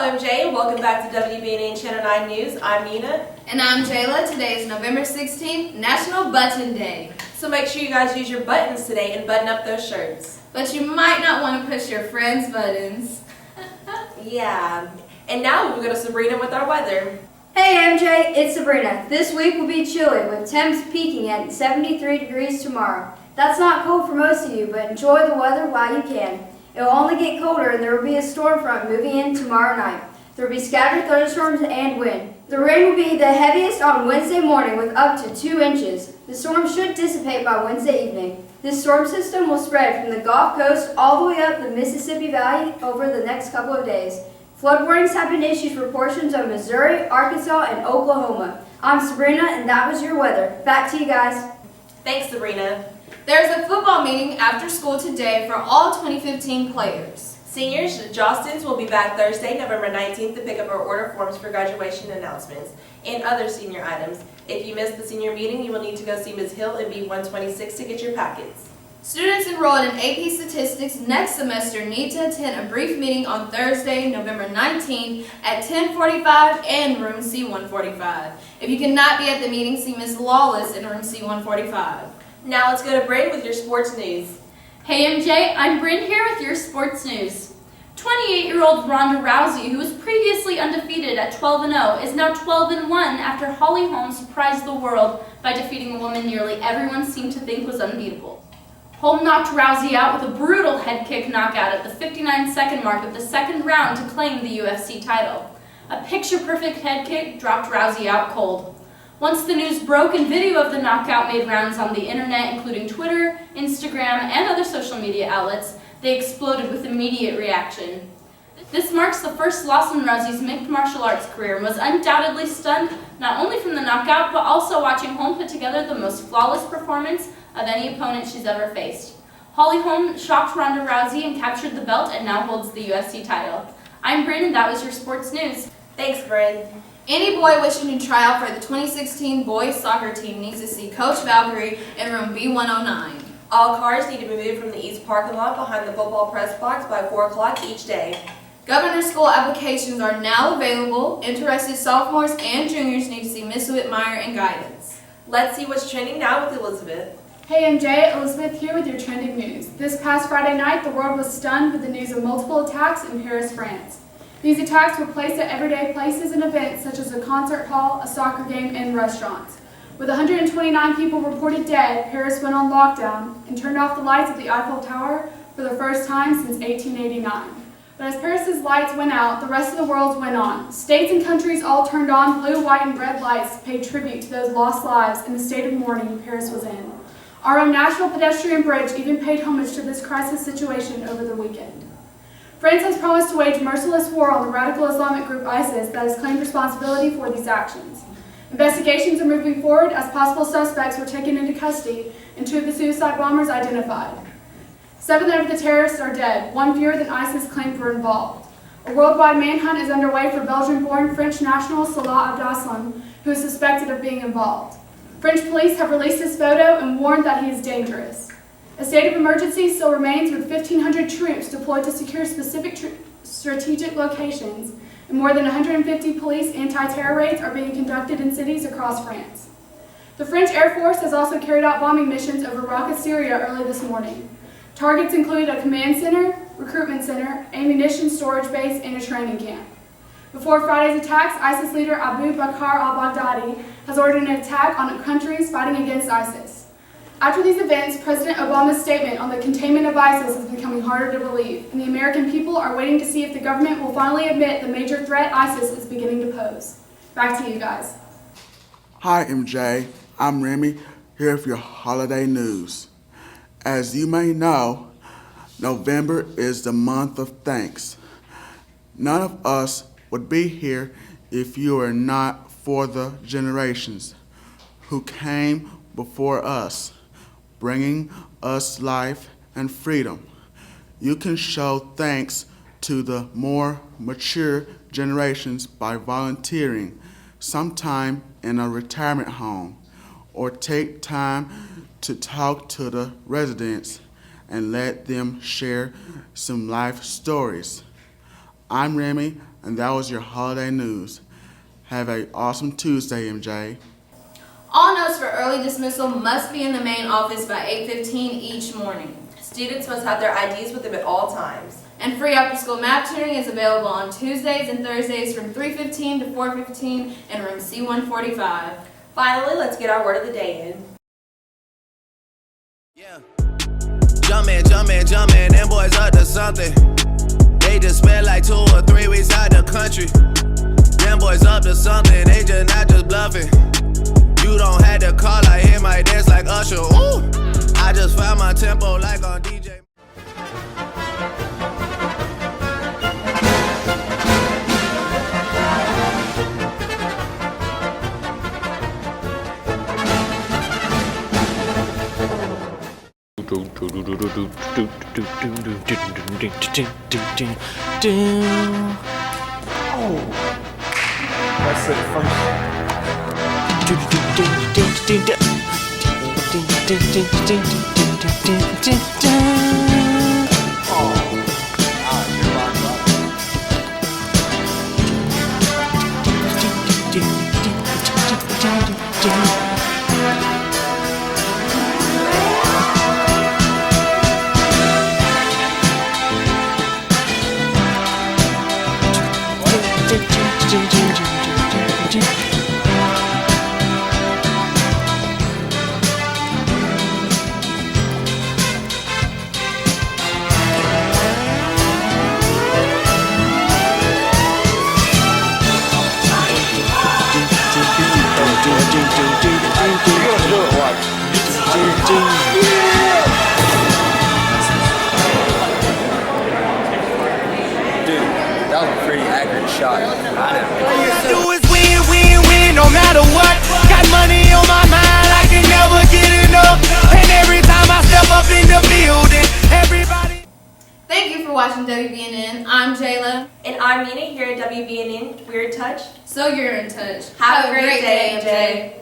Hello MJ, and welcome back to WBN Channel 9 News. I'm Nina. And I'm Jayla. Today is November 16th, National Button Day. So make sure you guys use your buttons today and button up those shirts. But you might not want to push your friends' buttons. Yeah. And now we'll go to Sabrina with our weather. Hey MJ, it's Sabrina. This week will be chilly with temps peaking at 73 degrees tomorrow. That's not cold for most of you, but enjoy the weather while you can. It will only get colder and there will be a storm front moving in tomorrow night. There will be scattered thunderstorms and wind. The rain will be the heaviest on Wednesday morning with up to 2 inches. The storm should dissipate by Wednesday evening. This storm system will spread from the Gulf Coast all the way up the Mississippi Valley over the next couple of days. Flood warnings have been issued for portions of Missouri, Arkansas, and Oklahoma. I'm Sabrina, and that was your weather. Back to you guys. Thanks, Sabrina. There's a football meeting after school today for all 2015 players. Seniors, Jostens will be back Thursday, November 19th to pick up our order forms for graduation announcements and other senior items. If you missed the senior meeting, you will need to go see Ms. Hill in B126 to get your packets. Students enrolled in AP Statistics next semester need to attend a brief meeting on Thursday, November 19th at 10:45 in room C145. If you cannot be at the meeting, see Ms. Lawless in room C145. Now let's go to Bryn with your sports news. Hey MJ, I'm Bryn here with your sports news. 28-year-old Ronda Rousey, who was previously undefeated at 12-0, is now 12-1 after Holly Holm surprised the world by defeating a woman nearly everyone seemed to think was unbeatable. Holm knocked Rousey out with a brutal head kick knockout at the 59-second mark of the second round to claim the UFC title. A picture-perfect head kick dropped Rousey out cold. Once the news broke and video of the knockout made rounds on the internet, including Twitter, Instagram, and other social media outlets, they exploded with immediate reaction. This marks the first loss in Rousey's mixed martial arts career and was undoubtedly stunned not only from the knockout, but also watching Holm put together the most flawless performance of any opponent she's ever faced. Holly Holm shocked Ronda Rousey and captured the belt and now holds the UFC title. I'm Bryn, and that was your sports news. Thanks, Bryn. Any boy wishing to try out for the 2016 boys soccer team needs to see Coach Valkyrie in room B109. All cars need to be moved from the east parking lot behind the football press box by 4 o'clock each day. Governor School applications are now available. Interested sophomores and juniors need to see Miss Whitmire in guidance. Let's see what's trending now with Elizabeth. Hey MJ, Elizabeth here with your trending news. This past Friday night, the world was stunned with the news of multiple attacks in Paris, France. These attacks were placed at everyday places and events such as a concert hall, a soccer game, and restaurants. With 129 people reported dead, Paris went on lockdown and turned off the lights of the Eiffel Tower for the first time since 1889. But as Paris's lights went out, the rest of the world went on. States and countries all turned on blue, white, and red lights to pay tribute to those lost lives in the state of mourning Paris was in. Our own National Pedestrian Bridge even paid homage to this crisis situation over the weekend. France has promised to wage merciless war on the radical Islamic group ISIS that has claimed responsibility for these actions. Investigations are moving forward as possible suspects were taken into custody and 2 of the suicide bombers identified. 7 of the terrorists are dead, 1 fewer than ISIS claimed were involved. A worldwide manhunt is underway for Belgian-born French national Salah Abdeslam, who is suspected of being involved. French police have released his photo and warned that he is dangerous. A state of emergency still remains with 1,500 troops deployed to secure specific strategic locations, and more than 150 police anti-terror raids are being conducted in cities across France. The French Air Force has also carried out bombing missions over Raqqa, Syria early this morning. Targets include a command center, recruitment center, ammunition storage base, and a training camp. Before Friday's attacks, ISIS leader Abu Bakr al-Baghdadi has ordered an attack on countries fighting against ISIS. After these events, President Obama's statement on the containment of ISIS is becoming harder to believe, and the American people are waiting to see if the government will finally admit the major threat ISIS is beginning to pose. Back to you guys. Hi MJ, I'm Remy, here with your holiday news. As you may know, November is the month of thanks. None of us would be here if you were not for the generations who came before us, bringing us life and freedom. You can show thanks to the more mature generations by volunteering, sometime in a retirement home, or take time to talk to the residents and let them share some life stories. I'm Remy, and that was your holiday news. Have an awesome Tuesday, MJ. All notes for early dismissal must be in the main office by 8:15 each morning. Students must have their IDs with them at all times. And free after-school math tutoring is available on Tuesdays and Thursdays from 3:15 to 4:15 in room C145. Finally, let's get our word of the day in. Yeah. Jumpin', them boys up to something. They just spent like 2 or 3 weeks out the country. Them boys up to something, they just not just bluffing. You don't have to call, I hear my dance like Usher. Ooh, I just found my tempo like on DJ. That's it That was a pretty accurate shot. Do is win, win, win, no matter what. Got money on my mind, I can never get enough. And every time I step up in the building, everybody. Thank you for watching WBNN. I'm Jayla. And I'm Nina here at WBNN Weird Touch. So you're in touch. Have a great day, MJ.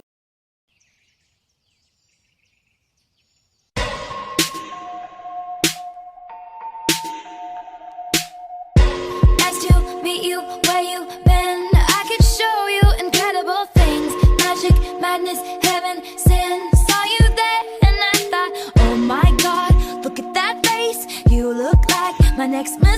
Meet you where you been. I could show you incredible things. Magic, madness, heaven, sin. Saw you there and I thought, oh my God, look at that face. You look like my next mistake.